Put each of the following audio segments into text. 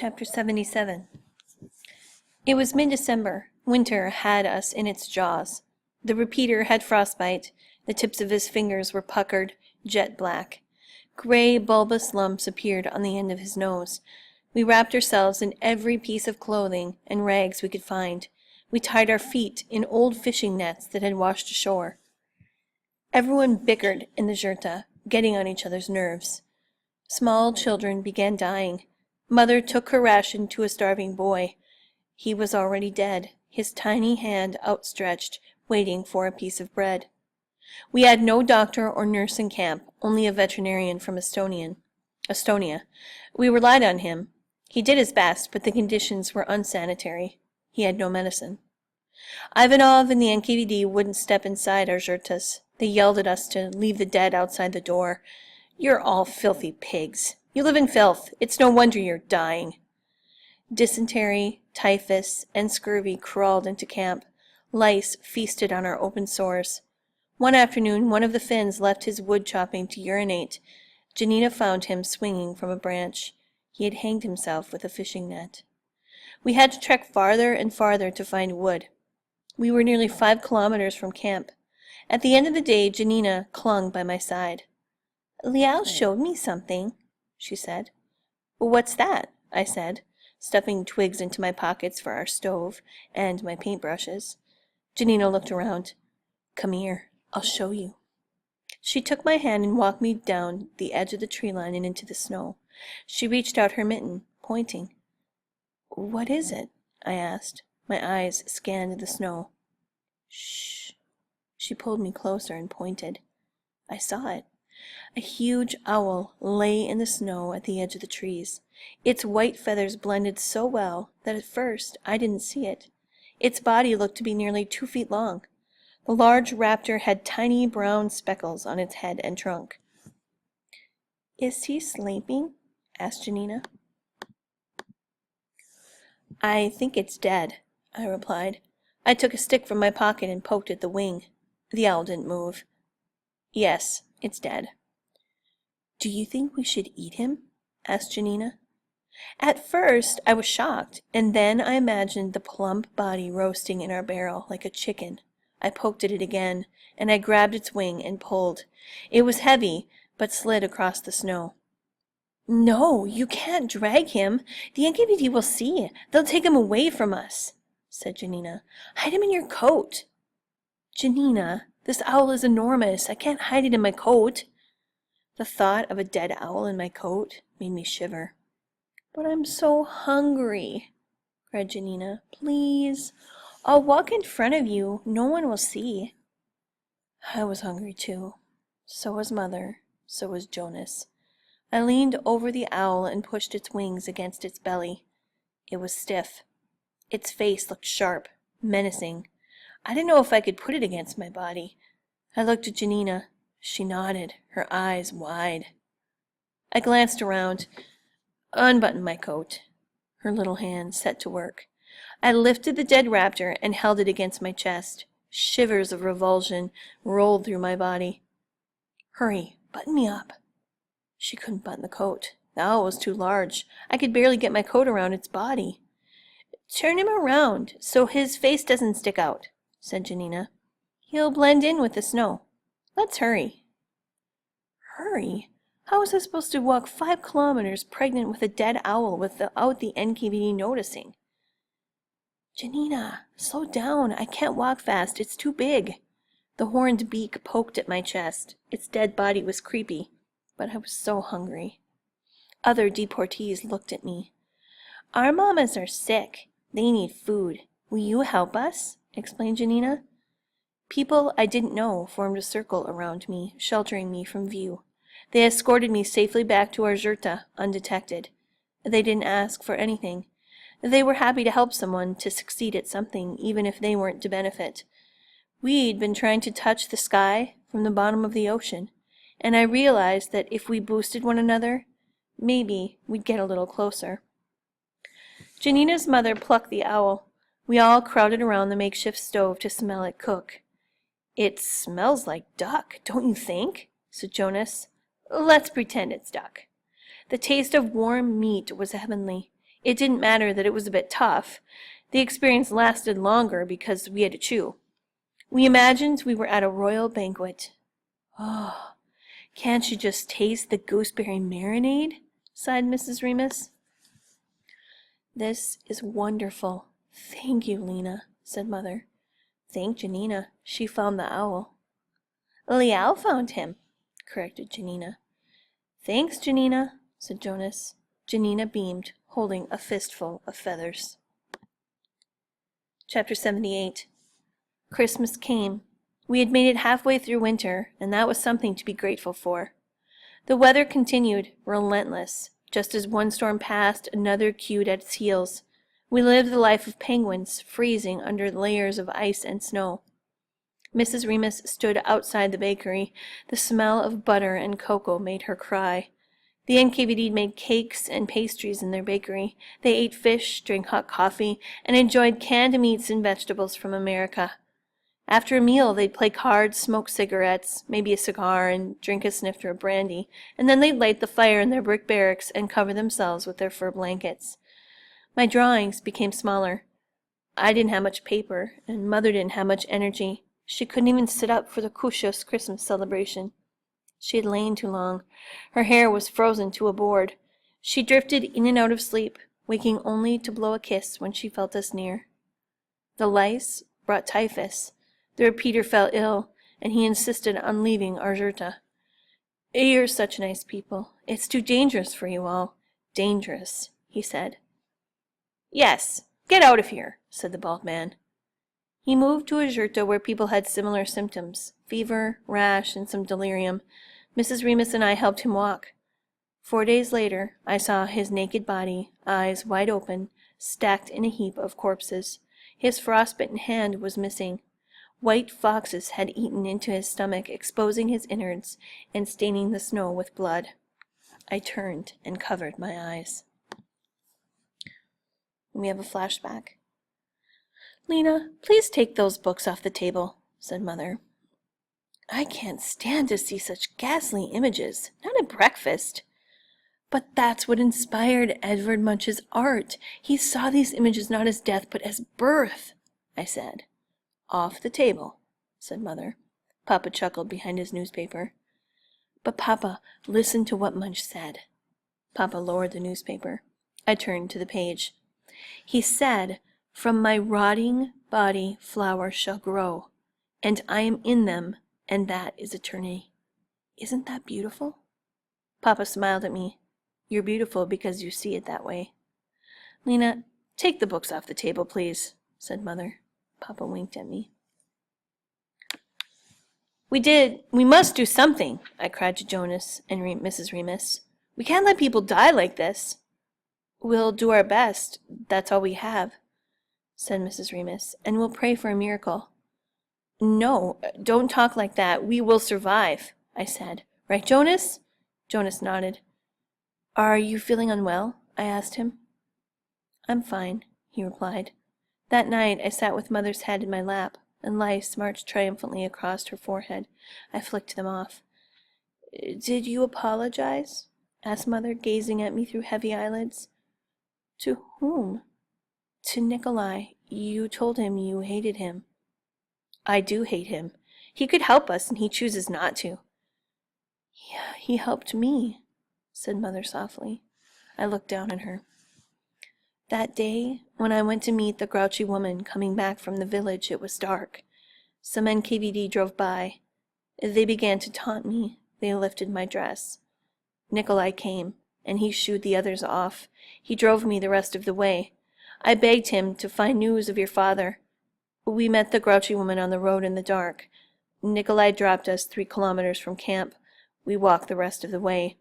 Chapter 77. It was mid-December. Winter had us in its jaws. The repeater had frostbite. The tips of his fingers were puckered, jet black. Gray, bulbous lumps appeared on the end of his nose. We wrapped ourselves in every piece of clothing and rags we could find. We tied our feet in old fishing nets that had washed ashore. Everyone bickered in the yurta, getting on each other's nerves. Small children began dying. Mother took her ration to a starving boy. He was already dead, his tiny hand outstretched, waiting for a piece of bread. We had no doctor or nurse in camp, only a veterinarian from Estonia. We relied on him. He did his best, but the conditions were unsanitary. He had no medicine. Ivanov and the NKVD wouldn't step inside our yurtas. They yelled at us to leave the dead outside the door. "You're all filthy pigs. You live in filth. It's no wonder you're dying." Dysentery, typhus, and scurvy crawled into camp. Lice feasted on our open sores. One afternoon, one of the Finns left his wood chopping to urinate. Janina found him swinging from a branch. He had hanged himself with a fishing net. We had to trek farther and farther to find wood. We were nearly 5 kilometers from camp. At the end of the day, Janina clung by my side. "Liao showed me something," she said. "What's that?" I said, stuffing twigs into my pockets for our stove and my paintbrushes. Janina looked around. "Come here, I'll show you." She took my hand and walked me down the edge of the tree line and into the snow. She reached out her mitten, pointing. "What is it?" I asked. My eyes scanned the snow. "Shh." She pulled me closer and pointed. I saw it. A huge owl lay in the snow at the edge of the trees. Its white feathers blended so well that at first I didn't see it. Its body looked to be nearly 2 feet long. The large raptor had tiny brown speckles on its head and trunk. "Is he sleeping?" asked Janina. "I think it's dead," I replied. I took a stick from my pocket and poked at the wing. The owl didn't move. "Yes, it's dead." "Do you think we should eat him?" asked Janina. At first I was shocked, and then I imagined the plump body roasting in our barrel like a chicken. I poked at it again, and I grabbed its wing and pulled. It was heavy, but slid across the snow. "No, you can't drag him. The NKVD will see. They'll take him away from us," said Janina. "Hide him in your coat." "Janina, this owl is enormous. I can't hide it in my coat." The thought of a dead owl in my coat made me shiver. "But I'm so hungry," cried Janina. "Please, I'll walk in front of you. No one will see." I was hungry too. So was Mother. So was Jonas. I leaned over the owl and pushed its wings against its belly. It was stiff. Its face looked sharp, menacing. I didn't know if I could put it against my body. I looked at Janina. She nodded, her eyes wide. I glanced around, unbuttoned my coat. Her little hand set to work. I lifted the dead raptor and held it against my chest. Shivers of revulsion rolled through my body. "Hurry, button me up." She couldn't button the coat. The owl was too large. I could barely get my coat around its body. "Turn him around so his face doesn't stick out," said Janina. "He'll blend in with the snow. Let's hurry." Hurry? How was I supposed to walk 5 kilometers pregnant with a dead owl without the NKVD noticing? "Janina, slow down. I can't walk fast. It's too big." The horned beak poked at my chest. Its dead body was creepy, but I was so hungry. Other deportees looked at me. "Our mamas are sick. They need food. Will you help us?" explained Janina. People I didn't know formed a circle around me, sheltering me from view. They escorted me safely back to our yurta, undetected. They didn't ask for anything. They were happy to help someone to succeed at something, even if they weren't to benefit. We'd been trying to touch the sky from the bottom of the ocean, and I realized that if we boosted one another, maybe we'd get a little closer. Janina's mother plucked the owl. We all crowded around the makeshift stove to smell it cook. "It smells like duck, don't you think?" said Jonas. "Let's pretend it's duck." The taste of warm meat was heavenly. It didn't matter that it was a bit tough. The experience lasted longer because we had to chew. We imagined we were at a royal banquet. Oh, can't you just taste the gooseberry marinade? Sighed Mrs. Remus. This is wonderful. Thank you, Lena, said Mother. Thank Janina. She found the owl. Liao found him, corrected Janina. Thanks, Janina, said Jonas. Janina beamed, holding a fistful of feathers. Chapter 78. Christmas came. We had made it halfway through winter, and that was something to be grateful for. The weather continued, relentless. Just as one storm passed, another queued at its heels. We lived the life of penguins, freezing under layers of ice and snow. Mrs. Remus stood outside the bakery. The smell of butter and cocoa made her cry. The NKVD made cakes and pastries in their bakery. They ate fish, drank hot coffee, and enjoyed canned meats and vegetables from America. After a meal, they'd play cards, smoke cigarettes, maybe a cigar, and drink a snifter of brandy, and then they'd light the fire in their brick barracks and cover themselves with their fur blankets. My drawings became smaller. I didn't have much paper, and Mother didn't have much energy. She couldn't even sit up for the Kushos Christmas celebration. She had lain too long. Her hair was frozen to a board. She drifted in and out of sleep, waking only to blow a kiss when she felt us near. The lice brought typhus. The repeater fell ill, and he insisted on leaving our yurta. You're such nice people. It's too dangerous for you all. Dangerous, he said. Yes, get out of here, said the bald man. He moved to a yurta where people had similar symptoms, fever, rash, and some delirium. Mrs. Remus and I helped him walk. 4 days later, I saw his naked body, eyes wide open, stacked in a heap of corpses. His frostbitten hand was missing. White foxes had eaten into his stomach, exposing his innards and staining the snow with blood. I turned and covered my eyes. We have a flashback. Lena, please take those books off the table, said Mother. I can't stand to see such ghastly images, not at breakfast. But that's what inspired Edvard Munch's art. He saw these images not as death, but as birth, I said. Off the table, said Mother. Papa chuckled behind his newspaper. But Papa, listen to what Munch said. Papa lowered the newspaper. I turned to the page. He said, from my rotting body flowers shall grow, and I am in them, and that is eternity. Isn't that beautiful? Papa smiled at me. You're beautiful because you see it that way. Lena, take the books off the table, please, said Mother. Papa winked at me. We must do something, I cried to Jonas and Mrs. Remus. We can't let people die like this. We'll do our best. That's all we have, said Mrs. Remus, and we'll pray for a miracle. No, don't talk like that. We will survive, I said. Right, Jonas? Jonas nodded. Are you feeling unwell? I asked him. I'm fine, he replied. That night I sat with Mother's head in my lap, and lice marched triumphantly across her forehead. I flicked them off. Did you apologize? Asked Mother, gazing at me through heavy eyelids. To whom? To Nikolai. You told him you hated him. I do hate him. He could help us, and he chooses not to. Yeah, he helped me, said Mother softly. I looked down at her. That day, when I went to meet the grouchy woman coming back from the village, it was dark. Some NKVD drove by. They began to taunt me. They lifted my dress. Nikolai came, and he shooed the others off. He drove me the rest of the way. I begged him to find news of your father. We met the grouchy woman on the road in the dark. Nikolai dropped us 3 kilometers from camp. We walked the rest of the way.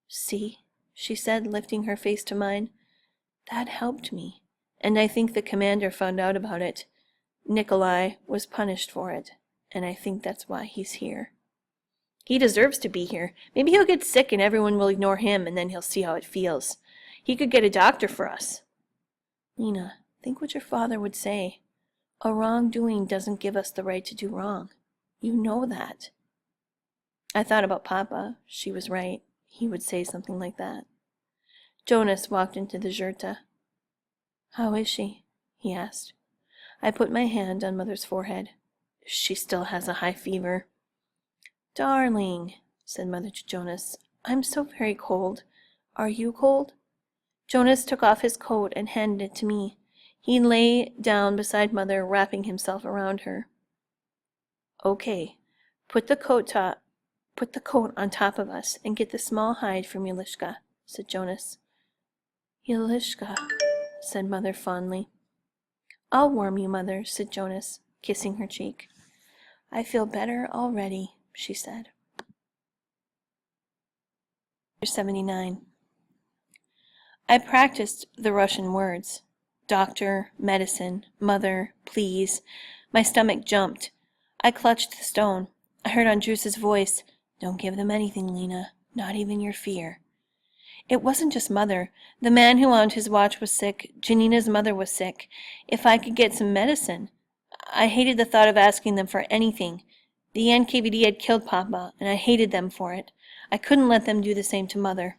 See, she said, lifting her face to mine. That helped me, and I think the commander found out about it. Nikolai was punished for it, and I think that's why he's here. He deserves to be here. Maybe he'll get sick and everyone will ignore him, and then he'll see how it feels. He could get a doctor for us. Lena, think what your father would say. A wrongdoing doesn't give us the right to do wrong. You know that. I thought about Papa. She was right. He would say something like that. Jonas walked into the yurta. "How is she?" he asked. I put my hand on Mother's forehead. "She still has a high fever." "Darling," said Mother to Jonas, "I'm so very cold. Are you cold?" Jonas took off his coat and handed it to me. He lay down beside Mother, wrapping himself around her. "Okay, put the coat on top of us and get the small hide from Yelishka," said Jonas. "Yelishka," said Mother fondly. "I'll warm you, Mother," said Jonas, kissing her cheek. "I feel better already," she said. 79. I practiced the Russian words. Doctor, medicine, mother, please. My stomach jumped. I clutched the stone. I heard Andrus's voice. "Don't give them anything, Lena. Not even your fear." It wasn't just Mother. The man who owned his watch was sick. Janina's mother was sick. If I could get some medicine. I hated the thought of asking them for anything. The NKVD had killed Papa, and I hated them for it. I couldn't let them do the same to Mother.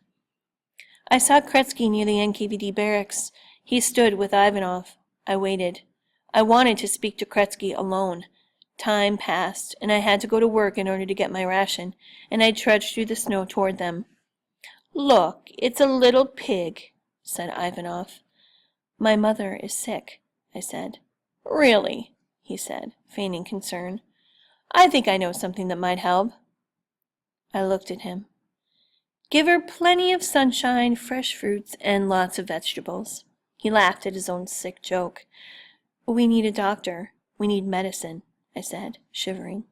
I saw Kretsky near the NKVD barracks. He stood with Ivanov. I waited. I wanted to speak to Kretsky alone. Time passed, and I had to go to work in order to get my ration, and I trudged through the snow toward them. "Look, it's a little pig," said Ivanov. "My mother is sick," I said. "Really?" he said, feigning concern. "I think I know something that might help." I looked at him. "Give her plenty of sunshine, fresh fruits, and lots of vegetables." He laughed at his own sick joke. "We need a doctor. We need medicine," I said, shivering.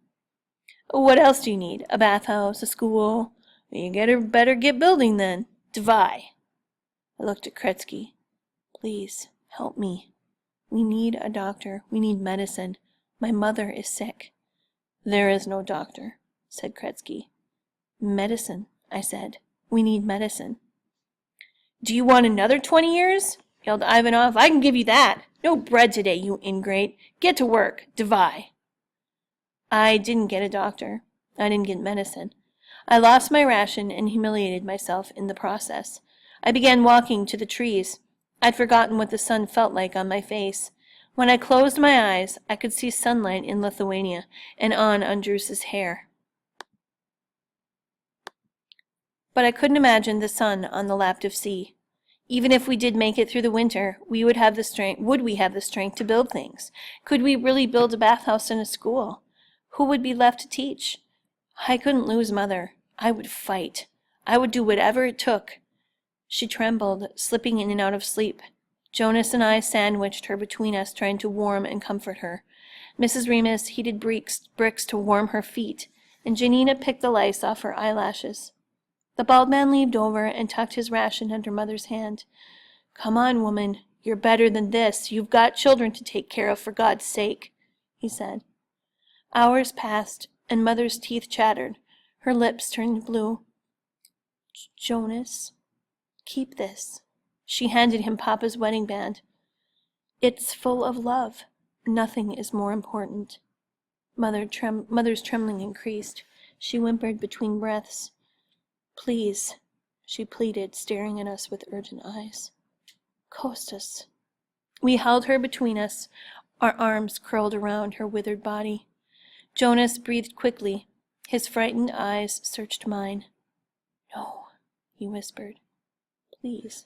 "What else do you need? A bathhouse, a school? Better get building then. Davai." I looked at Kretsky. "Please, help me. We need a doctor. We need medicine. My mother is sick." "There is no doctor," said Kretsky. "Medicine," I said. "We need medicine." "Do you want another 20 years? Yelled Ivanov. "I can give you that. No bread today, you ingrate. Get to work. Davai." I didn't get a doctor. I didn't get medicine. I lost my ration and humiliated myself in the process. I began walking to the trees. I'd forgotten what the sun felt like on my face. When I closed my eyes, I could see sunlight in Lithuania and on Andrus's hair. But I couldn't imagine the sun on the Laptev Sea. Even if we did make it through the winter, would we have the strength to build things? Could we really build a bathhouse and a school? Who would be left to teach? I couldn't lose Mother. I would fight. I would do whatever it took. She trembled, slipping in and out of sleep. Jonas and I sandwiched her between us, trying to warm and comfort her. Mrs. Remus heated bricks to warm her feet, and Janina picked the lice off her eyelashes. The bald man leaned over and tucked his ration under Mother's hand. "Come on, woman. You're better than this. You've got children to take care of, for God's sake," he said. Hours passed, and Mother's teeth chattered. Her lips turned blue. "Jonas, keep this." She handed him Papa's wedding band. "It's full of love. Nothing is more important." Mother's trembling increased. She whimpered between breaths. "Please," she pleaded, staring at us with urgent eyes. "Kostas." We held her between us, our arms curled around her withered body. Jonas breathed quickly. His frightened eyes searched mine. "No," he whispered. "Please."